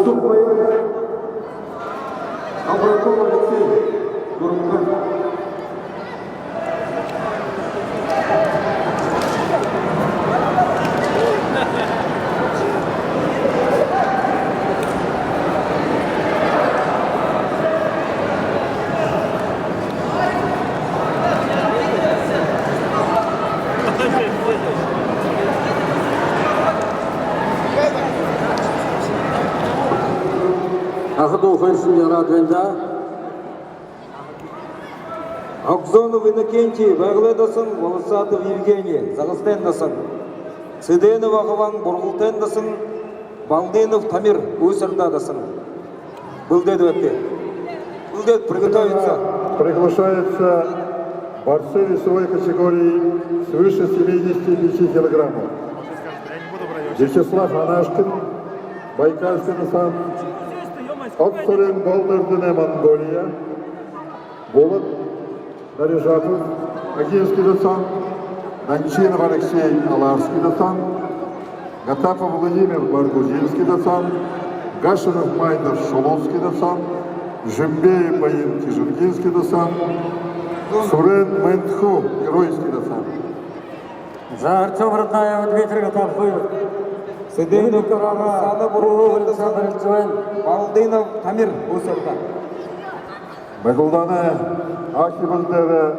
выступает Абраков Алексей Гурмган. Ахатов Ферсин Ярадвенда, Акзонов Иннокентий, Вагледасын, Волосатов Евгений, Загостендасын, Сиденов Ахаван, Бургултендасын, Балдинов Тамир, Усердадасын. Булдедветте. Булдед приготовиться. Приглашается борцы весовой категории свыше 75 килограммов. Вячеслав Анашкин, Байкальский Насан, Аксорен Балдырдыне Монголия, Болот Нарежатов, Агинский Дасан, Данчинов Алексей Аларский Дасан, Гатапов Владимир Баргузинский Дасан, Гашинов Майдар Шоловский Дасан, Жембеев Баин Кижергинский Дасан, Сурен Ментху Геройский Дасан. За Артем Роднаев Дмитрий Гатапов. Сиденов Сана Буру Александр Ильчевен, Балдинов Тамир Усерда. Байгулданы Ахибыздары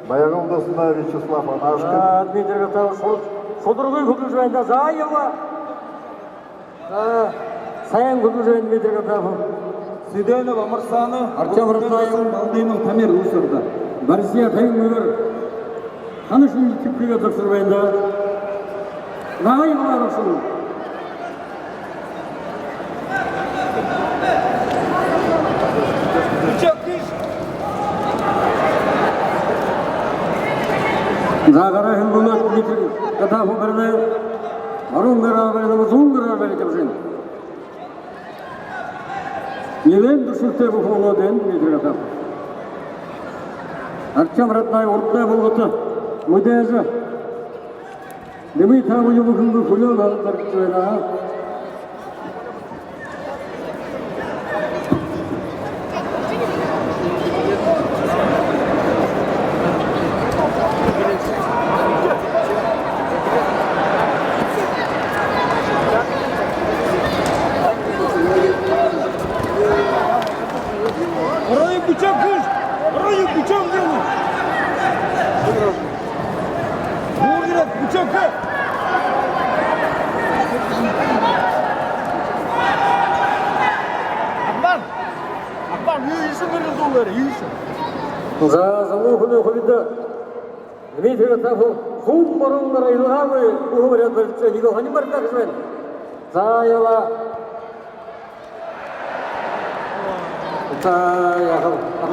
Баяғылдасына Вячеслав Анашкин. Дмитрий Гатапов Шодыргой Күлжуенда Заева. Саян Күлжуен Дмитрий Гатапов. Сиденов Амарсаны, Артем Роднаев, Балдинов Тамир Усерда. Барсия Таймыр. Ханышын Киприга Тапсырбайында. Заева Рашыл. Загара Хингулат Дмитрий Гатапов берді. Арун берді, Мазун берді кепшін. Елен дүшікте бұқылы ден Дмитрий Гатапов. Артем Роднаев ұрттай болғыты. Мүдәжі. Демей табы юбықынғы күлі алып жойна. За залуханы хулида Дмитрий Гатапов хум баронлар илгавы уговорят бөлчө нико хани баркак жмен. Заяла. Та яхал.